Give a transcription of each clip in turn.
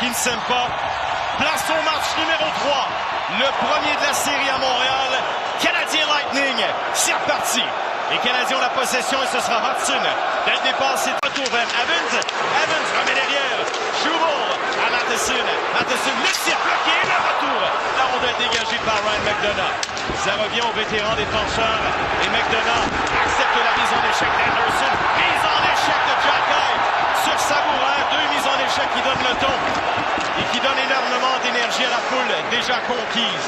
Kinsemppa. Place au match numéro 3. Le premier de la série à Montréal. Canadien Lightning. C'est reparti. Les Canadiens ont la possession et ce sera Hudson. Dès le départ, c'est retour vers Evans. Evans remet derrière. Schubel à Matheson. Matheson, le tir bloqué et le retour. La rondelle dégagée par Ryan McDonagh. Ça revient au vétéran défenseur. Et McDonagh accepte la mise en échec d'Anderson. Mise en échec de Jack Hyde sur Sabourin. 2 mises en échec qui donnent le ton et qui donnent énormément d'énergie à la foule déjà conquise.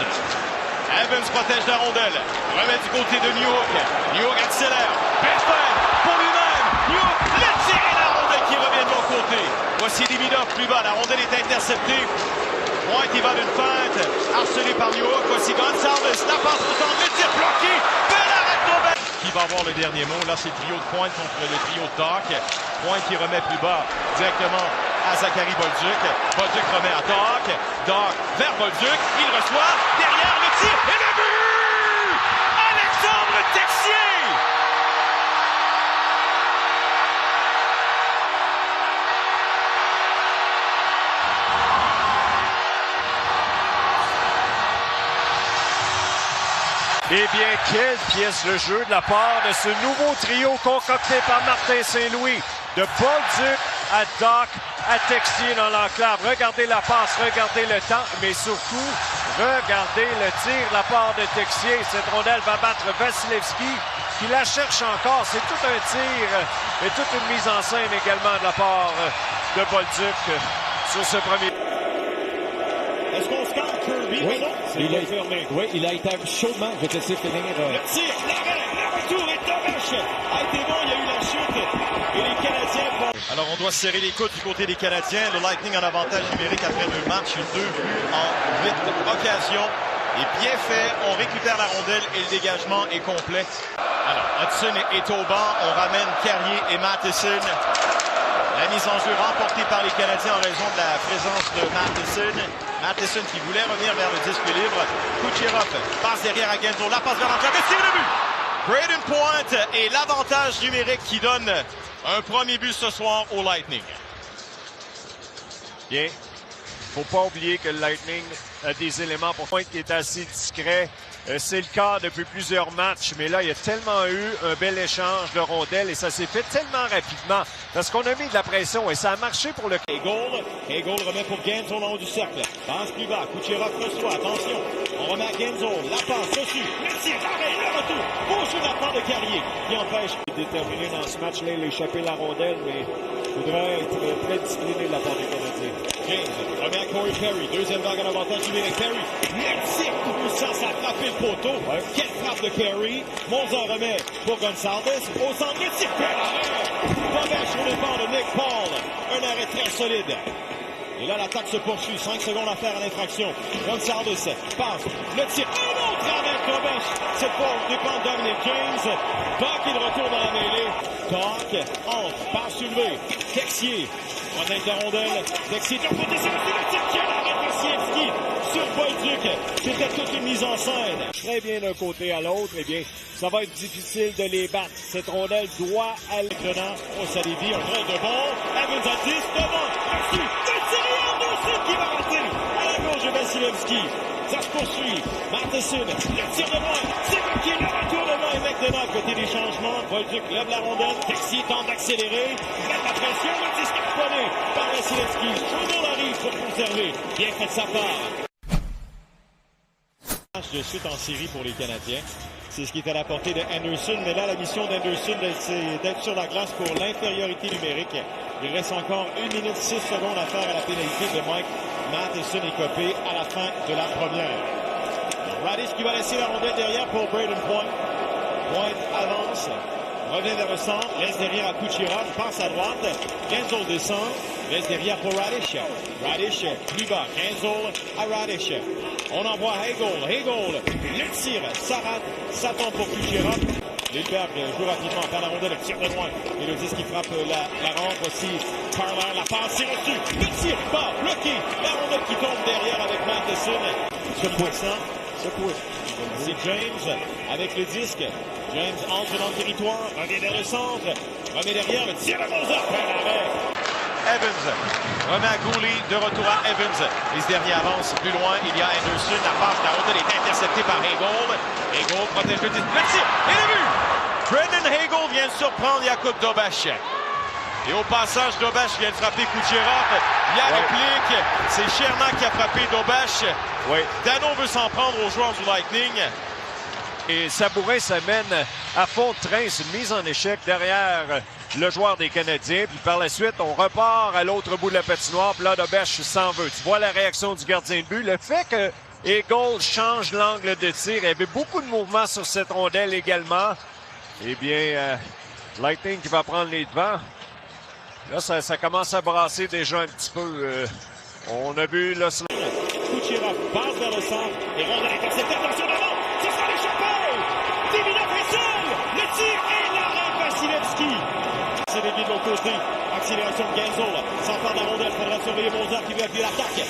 Evans protège la rondelle. Remet du côté de New York. New York accélère. Perfect pour lui-même. New York, le tir et la rondelle qui revient de l'autre côté. Voici Demidov plus bas. La rondelle est interceptée. Pointe, il va d'une feinte. Harcelé par New York. Voici Gonçalves. La passe au centre. Le tir bloqué. Belle arrêt de qui va avoir le dernier mot. Là, c'est le trio de Pointe contre le trio de Dach. Pointe qui remet plus bas directement à Zachary Bolduc. Bolduc remet à Dach. Dach vers Bolduc. Il reçoit. Derrière le tir. Et le but! Alexandre Texier! Eh bien, quelle pièce de jeu de la part de ce nouveau trio concocté par Martin Saint-Louis. De Bolduc à Dach à Texier dans l'enclave. Regardez la passe, regardez le temps, mais surtout, regardez le tir de la part de Texier. Cette rondelle va battre Vasilevski, qui la cherche encore. C'est tout un tir et toute une mise en scène également de la part de Bolduc sur ce premier. Est-ce qu'on score Kirby? Oui, il a été chaudement. Je vais te laisser finir. Le tir, l'arrêt, le retour est dommage. A été bon, il y a eu la chute. Et les Canadiens vont... Alors, on doit serrer les coudes du côté des Canadiens. Le Lightning en avantage numérique après 2 matchs. 2 buts en 8 occasions. Et bien fait, on récupère la rondelle et le dégagement est complet. Alors, Hudson est au banc. On ramène Carrier et Matheson. La mise en jeu remportée par les Canadiens en raison de la présence de Matheson. Matheson qui voulait revenir vers le disque libre. Kucherov passe derrière à Guentzel. La passe vers l'entrée. C'est le but! Brayden Point et l'avantage numérique qui donne un premier but ce soir au Lightning. Bien. Faut pas oublier que le Lightning a des éléments pour Point qui est assez discret. C'est le cas depuis plusieurs matchs, mais là, il y a tellement eu un bel échange de rondelles et ça s'est fait tellement rapidement parce qu'on a mis de la pression et ça a marché pour le... Hagel remet pour Guentzel en haut du cercle. Passe plus bas. Kucherov reçoit. Attention. On remet à Guentzel. La passe dessus. Le tir, l'arrêt, le retour. Beau jeu de la part de Carrier qui empêche. Déterminé dans ce match-là, il a échappé la rondelle, mais il faudrait être très discipliné de la part des Canadiens. James remet à Corey Perry. Deuxième vague en avantage numérique. Perry. Le tir tout puissant. Ça a frappé le poteau. Ouais. Quelle frappe de Perry. Monzon remet pour Gonçalves. Au centre, le tir. Dommage sur le banc de Nick Paul. Un arrêt très solide. Et là, l'attaque se poursuit. 5 secondes à faire à l'infraction. Gonçalves passe. Le tir. Un autre arrêt. Dommage. Cette fois, on dépend de Dominic James. Dach est de retour dans la mêlée. Dach entre. Passe soulevée. Texier. Rondelle de rondelle. Texier de côté. C'est le tir. Quel arrêt de Vasilevski sur Bolduc. C'était toute une mise en scène. Très bien d'un côté à l'autre. Eh bien, ça va être difficile de les battre. Cette rondelle doit aller. Au Salivi, un drôle de bon. Evans à 10 devant. Merci. Le tir Anderson qui va rater. À la gauche de Vasilevski. Ça se poursuit. Matheson, le tir de loin. C'est bloqué. Le retour de loin. Et McDonagh côté des changements. Bolduc lève la rondelle. Texier tente d'accélérer. Met la pression. Le disque poney par Vasilevski. Schubel arrive pour conserver. Bien fait de sa part. De suite en série pour les Canadiens. C'est ce qui est à la portée de Anderson. Mais là, la mission d'Anderson, c'est d'être sur la glace pour l'infériorité numérique. Il reste encore 1 minute 6 secondes à faire à la pénalité de Mike Matheson écopé à la fin de la première. Raddysh qui va laisser la rondelle derrière pour Brayden Point. Point avance. Revient vers le centre. Laisse derrière à Kucherov. Passe à droite. Guentzel descend. Laisse derrière pour Raddysh. Raddysh plus bas. Guentzel à Raddysh. On envoie Hagel. Hagel. Le tir. Ça rate. Ça tombe pour Kucherov. Lindbergh joue rapidement par la rondelle. Le tir de loin. Et le disque qui frappe la rampe aussi. Carler. La passe. C'est reçu. Le tir bas. Bloqué. La rondelle qui tombe derrière avec Matheson. Ce puissant. C'est James avec le disque. James entre dans le territoire. Revient vers le centre. Remet derrière. Le tir de Mozart. Evans. Remet à Gooley, de retour à Evans. Et ce dernier avance plus loin. Il y a Anderson. La passe de la rondelle est interceptée par Hagel. Hagel protège le 10. Le tir et le but! Brendan Hagel vient de surprendre Jakub Dobeš. Et au passage, Dobeš vient de frapper Kucherov. Il y a réplique. C'est Chernak qui a frappé Dobeš. Oui. Dano veut s'en prendre aux joueurs du Lightning. Et Sabourin s'amène à fond de train. C'est une mise en échec derrière le joueur des Canadiens. Puis par la suite, on repart à l'autre bout de la patinoire. Puis là, Dobeš s'en veut. Tu vois la réaction du gardien de but. Le fait que Hagel change l'angle de tir. Il y avait beaucoup de mouvements sur cette rondelle également. Eh bien, Lightning qui va prendre les devants. Là, ça commence à brasser déjà un petit peu. On a vu là. Kucherov passe vers le centre et rondelle interceptée. Attention devant, ce sera l'échappé. Demidov est seul. Le tir et l'arrêt Vasilevski. C'est dévié de l'autre côté. Accélération de Gensel. S'empare de la rondelle. Faudra surveiller Mozart qui veut appuyer l'attaque.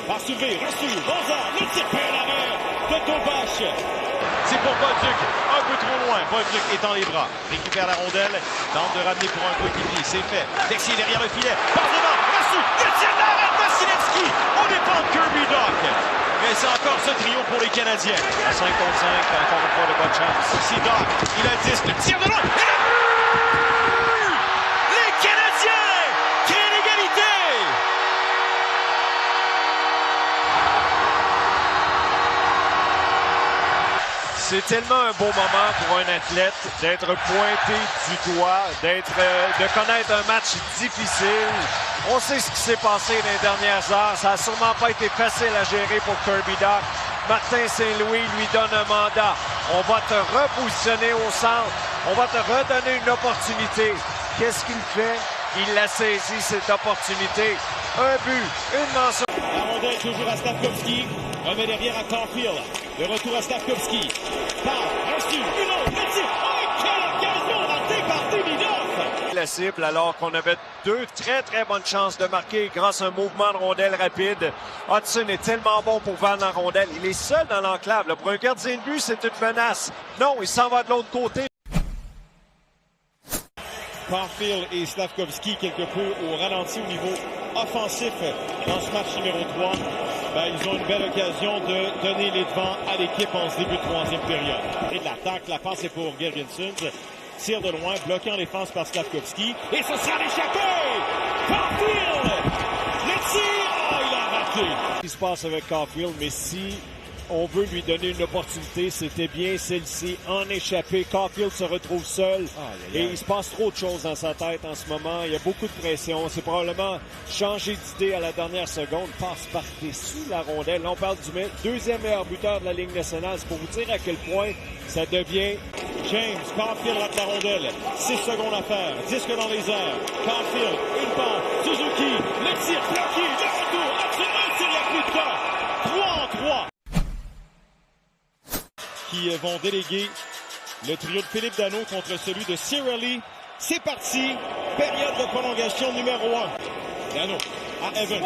Par soulever, reçu. Mozart, le tir et l'arrêt de Dobeš. C'est pour Bolduc, un peu trop loin. Bolduc étend les bras, récupère la rondelle, tente de ramener pour un coéquipier, c'est fait. Texier derrière le filet, passe devant, reçu, le tir de l'arrêt de Vasilevski. On dépend de Kirby Dach. Mais c'est encore ce trio pour les Canadiens. À 5 contre 5, encore une fois de bonne chance. Ici Dach, il a 10, le tir de loin, et le but! Les Canadiens créent l'égalité! C'est tellement un beau moment pour un athlète d'être pointé du doigt, de connaître un match difficile. On sait ce qui s'est passé dans les dernières heures. Ça n'a sûrement pas été facile à gérer pour Kirby Dach. Martin Saint-Louis lui donne un mandat. On va te repositionner au centre. On va te redonner une opportunité. Qu'est-ce qu'il fait? Il a saisi cette opportunité. Un but, une mention. La rondelle toujours à Stavkovski. Remet derrière à Caulfield. De retour à Stavkovski. Part, reçu, une autre, le tir. Oh, quelle occasion ratée par Demidov! La cible alors qu'on avait deux très bonnes chances de marquer grâce à un mouvement de rondelle rapide. Hudson est tellement bon pour vendre la rondelle. Il est seul dans l'enclave. Pour un gardien de but, c'est une menace. Non, il s'en va de l'autre côté. Caulfield et Stavkovski quelque peu au ralenti au niveau offensif dans ce match numéro 3. Ils ont une belle occasion de donner les devants à l'équipe en ce début de troisième période. Et de l'attaque, la passe est pour Gergensen. Tire de loin, bloqué en défense par Stavkovski. Et ce sera l'échappé! Caulfield! Le tir! Oh, il a raté! Ce qui se passe avec Caulfield, mais si on veut lui donner une opportunité, c'était bien celle-ci en échappée. Caulfield se retrouve seul et il se passe trop de choses dans sa tête en ce moment. Il y a beaucoup de pression. C'est probablement changé d'idée à la dernière seconde. Passe par-dessus la rondelle. Là, on parle du deuxième meilleur buteur de la Ligue nationale. C'est pour vous dire à quel point ça devient... James, Caulfield rate la rondelle. 6 secondes à faire. Disque dans les airs. Caulfield, une passe. Suzuki, le tir bloqué. Le retour. Un tir, il n'y a plus de temps. 3-3. Qui vont déléguer le trio de Philippe Danault contre celui de Cirelli. C'est parti. Période de prolongation numéro 1. Danault à Evans.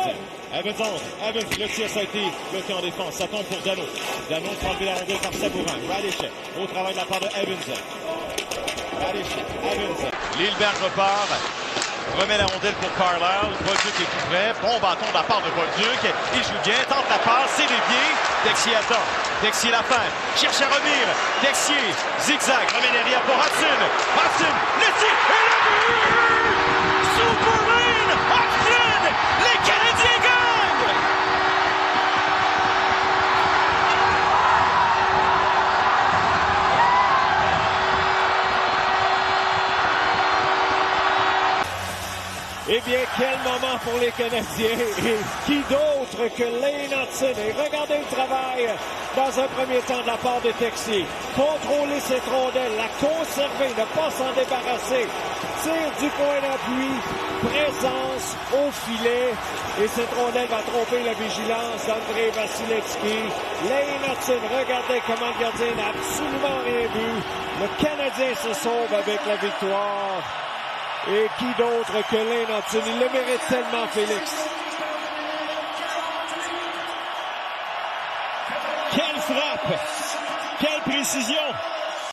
Evans entre. Evans, le tir, ça a été bloqué en défense. Ça tombe pour Danault. Danault prend la rondelle par Sabourin. Radish au travail de la part de Evans. Radish, Evans. Lilleberg repart. Remet la rondelle pour Carlisle. Bolduc est tout près. Bon bâton de la part de Bolduc. Il joue bien, tente la passe, c'est dévié. Texier attend. Texier la fin. Cherche à revenir. Texier, zigzag, remet derrière pour Hudson. Hudson, le tir et le but! Superman Hudson! Les Canadiens gagnent! Eh bien, quel moment pour les Canadiens. Et qui d'autre que Lane Hudson. Et regardez le travail dans un premier temps de la part de Texier. Contrôler cette rondelle, la conserver, ne pas s'en débarrasser. Tire du point d'appui, présence au filet. Et cette rondelle va tromper la vigilance d'Andrei Vasilevski. Lane Hudson, regardez comment le gardien n'a absolument rien vu. Le Canadien se sauve avec la victoire. Et qui d'autre que Lane Hudson? Il le mérite tellement, Félix. Quelle frappe! Quelle précision!